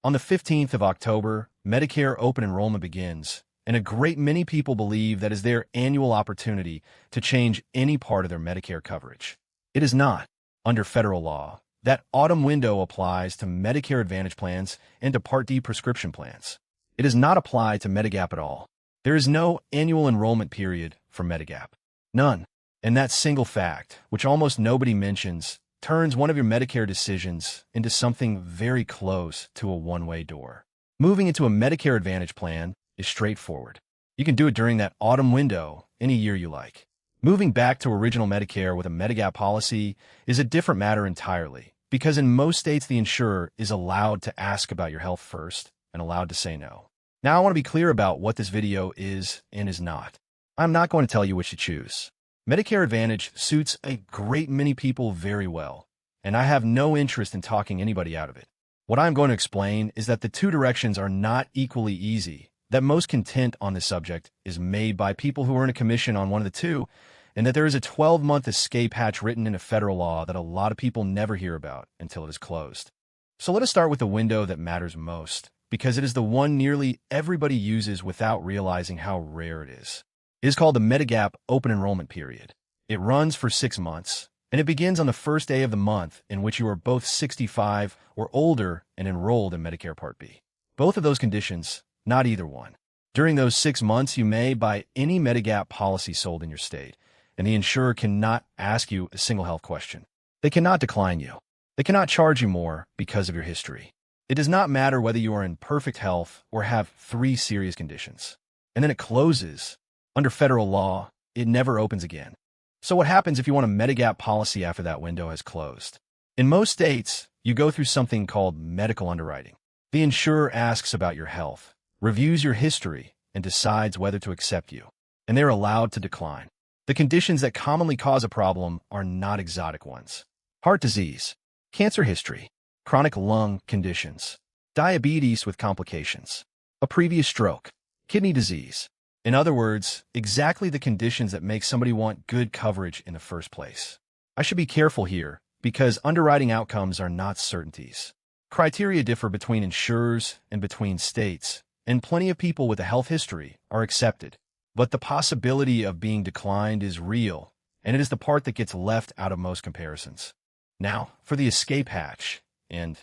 On the 15th of October, Medicare open enrollment begins, and a great many people believe that is their annual opportunity to change any part of their Medicare coverage. It is not. Under federal law, that autumn window applies to Medicare Advantage plans and to Part D prescription plans. It does not apply to Medigap at all. There is no annual enrollment period for Medigap. None. And that single fact, which almost nobody mentions, turns one of your Medicare decisions into something very close to a one-way door. Moving into a Medicare Advantage plan is straightforward. You can do it during that autumn window any year you like. Moving back to original Medicare with a Medigap policy is a different matter entirely, because in most states the insurer is allowed to ask about your health first and allowed to say no. Now I want to be clear about what this video is and is not. I'm not going to tell you which to choose. Medicare Advantage suits a great many people very well, and I have no interest in talking anybody out of it. What I'm going to explain is that the two directions are not equally easy, that most content on this subject is made by people who earn a commission on one of the two, and that there is a 12-month escape hatch written into federal law that a lot of people never hear about until it is closed. So let us start with the window that matters most, because it is the one nearly everybody uses without realizing how rare it is. It is called the Medigap open enrollment period. It runs for 6 months, and it begins on the first day of the month in which you are both 65 or older and enrolled in Medicare Part B. Both of those conditions, not either one. During those 6 months, you may buy any Medigap policy sold in your state, and the insurer cannot ask you a single health question. They cannot decline you. They cannot charge you more because of your history. It does not matter whether you are in perfect health or have 3 serious conditions. And then it closes. Under federal law, it never opens again. So what happens if you want a Medigap policy after that window has closed? In most states, you go through something called medical underwriting. The insurer asks about your health, reviews your history, and decides whether to accept you. And they're allowed to decline. The conditions that commonly cause a problem are not exotic ones. Heart disease, cancer history, chronic lung conditions, diabetes with complications, a previous stroke, kidney disease. In other words, exactly the conditions that make somebody want good coverage in the first place. I should be careful here, because underwriting outcomes are not certainties. Criteria differ between insurers and between states, and plenty of people with a health history are accepted. But the possibility of being declined is real, and it is the part that gets left out of most comparisons. Now, for the escape hatch, and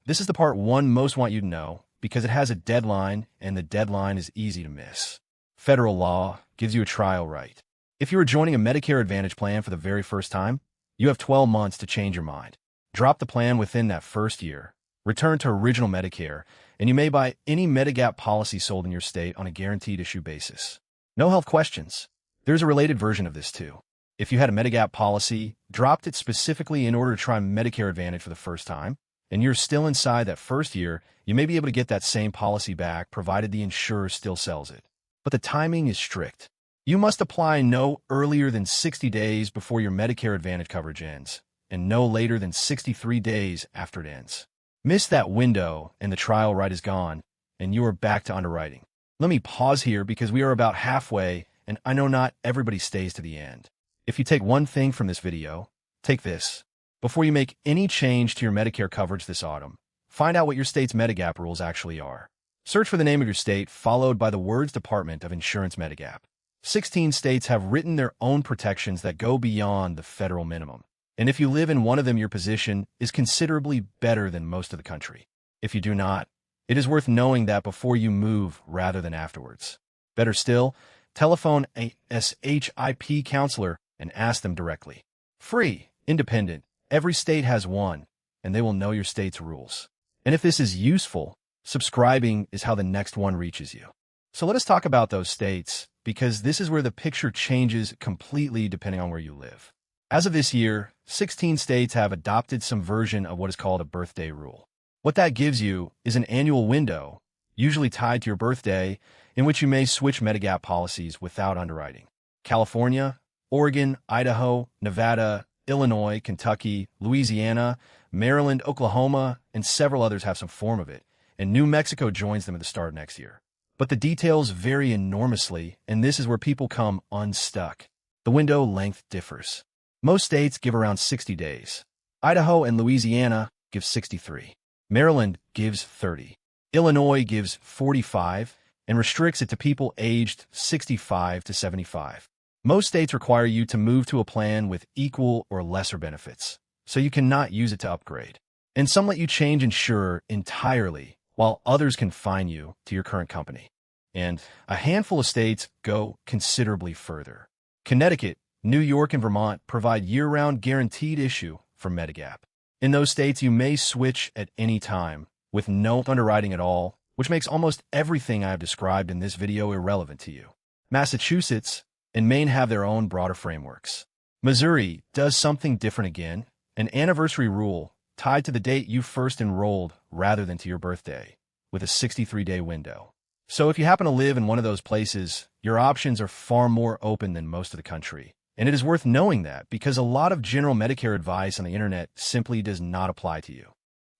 this is the part one most want you to know, because it has a deadline, and the deadline is easy to miss. Federal law gives you a trial right. If you are joining a Medicare Advantage plan for the very first time, you have 12 months to change your mind. Drop the plan within that first year, return to original Medicare, and you may buy any Medigap policy sold in your state on a guaranteed issue basis. No health questions. There's a related version of this too. If you had a Medigap policy, dropped it specifically in order to try Medicare Advantage for the first time, and you're still inside that first year, you may be able to get that same policy back provided the insurer still sells it. But the timing is strict. You must apply no earlier than 60 days before your Medicare Advantage coverage ends, and no later than 63 days after it ends. Miss that window, and the trial right is gone, and you are back to underwriting. Let me pause here because we are about halfway, and I know not everybody stays to the end. If you take one thing from this video, take this. Before you make any change to your Medicare coverage this autumn, find out what your state's Medigap rules actually are. Search for the name of your state, followed by the words Department of Insurance Medigap. 16 states have written their own protections that go beyond the federal minimum. And if you live in one of them, your position is considerably better than most of the country. If you do not, it is worth knowing that before you move rather than afterwards. Better still, telephone a SHIP counselor and ask them directly. Free, independent, every state has one, and they will know your state's rules. And if this is useful, subscribing is how the next one reaches you. So let us talk about those states, because this is where the picture changes completely depending on where you live. As of this year, 16 states have adopted some version of what is called a birthday rule. What that gives you is an annual window, usually tied to your birthday, in which you may switch Medigap policies without underwriting. California, Oregon, Idaho, Nevada, Illinois, Kentucky, Louisiana, Maryland, Oklahoma, and several others have some form of it, and New Mexico joins them at the start of next year. But the details vary enormously, and this is where people come unstuck. The window length differs. Most states give around 60 days. Idaho and Louisiana give 63. Maryland gives 30. Illinois gives 45 and restricts it to people aged 65 to 75. Most states require you to move to a plan with equal or lesser benefits, so you cannot use it to upgrade. And some let you change insurer entirely, while others confine you to your current company. And a handful of states go considerably further. Connecticut, New York, and Vermont provide year-round guaranteed issue for Medigap. In those states, you may switch at any time with no underwriting at all, which makes almost everything I have described in this video irrelevant to you. Massachusetts and Maine have their own broader frameworks. Missouri does something different again, an anniversary rule tied to the date you first enrolled rather than to your birthday, with a 63-day window. So if you happen to live in one of those places, your options are far more open than most of the country. And it is worth knowing that because a lot of general Medicare advice on the internet simply does not apply to you.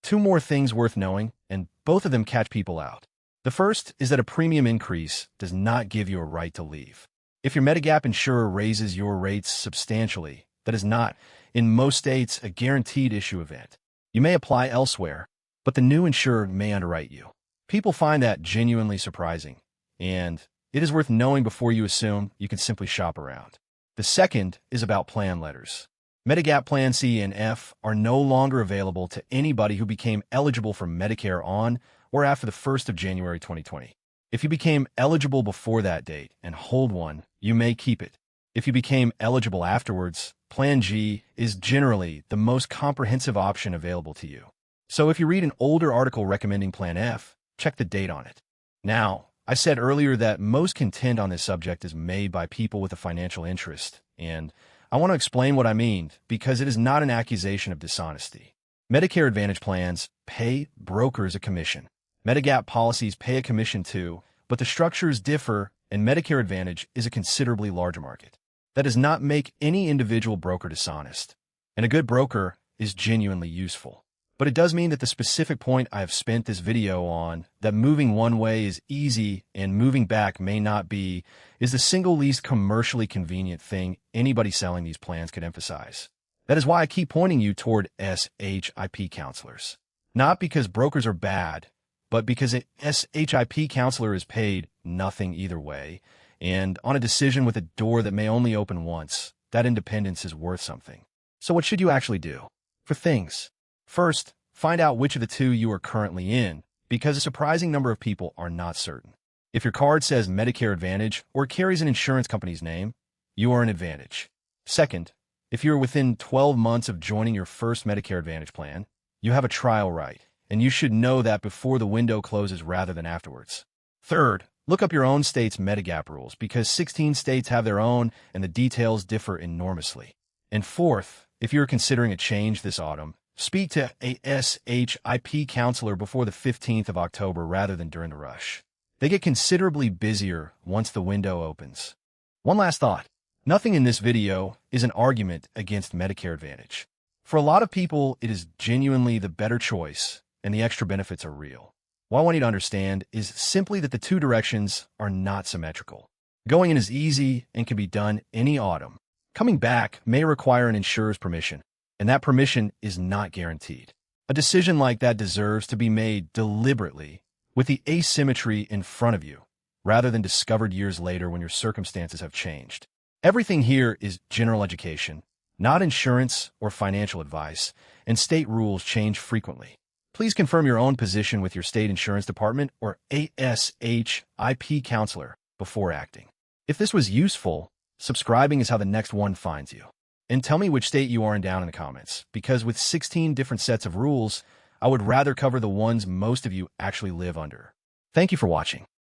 Two more things worth knowing, and both of them catch people out. The first is that a premium increase does not give you a right to leave. If your Medigap insurer raises your rates substantially, that is not, in most states, a guaranteed issue event. You may apply elsewhere, but the new insurer may underwrite you. People find that genuinely surprising, and it is worth knowing before you assume you can simply shop around. The second is about plan letters. Medigap Plan C and F are no longer available to anybody who became eligible for Medicare on or after the 1st of January 2020. If you became eligible before that date and hold one, you may keep it. If you became eligible afterwards, Plan G is generally the most comprehensive option available to you. So if you read an older article recommending Plan F, check the date on it. Now, I said earlier that most content on this subject is made by people with a financial interest, and I want to explain what I mean because it is not an accusation of dishonesty. Medicare Advantage plans pay brokers a commission. Medigap policies pay a commission too, but the structures differ, and Medicare Advantage is a considerably larger market. That does not make any individual broker dishonest, and a good broker is genuinely useful. But it does mean that the specific point I have spent this video on, that moving one way is easy and moving back may not be, is the single least commercially convenient thing anybody selling these plans could emphasize. That is why I keep pointing you toward SHIP counselors. Not because brokers are bad, but because an SHIP counselor is paid nothing either way, and on a decision with a door that may only open once, that independence is worth something. So what should you actually do? For things. First, find out which of the two you are currently in, because a surprising number of people are not certain. If your card says Medicare Advantage or carries an insurance company's name, you are an advantage. Second, if you are within 12 months of joining your first Medicare Advantage plan, you have a trial right, and you should know that before the window closes rather than afterwards. Third, look up your own state's Medigap rules because 16 states have their own and the details differ enormously. And fourth, if you are considering a change this autumn, speak to a SHIP counselor before the 15th of October rather than during the rush. They get considerably busier once the window opens. One last thought. Nothing in this video is an argument against Medicare Advantage. For a lot of people, it is genuinely the better choice, and the extra benefits are real. What I want you to understand is simply that the two directions are not symmetrical. Going in is easy and can be done any autumn. Coming back may require an insurer's permission, and that permission is not guaranteed. A decision like that deserves to be made deliberately with the asymmetry in front of you, rather than discovered years later when your circumstances have changed. Everything here is general education, not insurance or financial advice, and state rules change frequently. Please confirm your own position with your state insurance department or ASHIP counselor before acting. If this was useful, subscribing is how the next one finds you. And tell me which state you are in down in the comments, because with 16 different sets of rules, I would rather cover the ones most of you actually live under. Thank you for watching.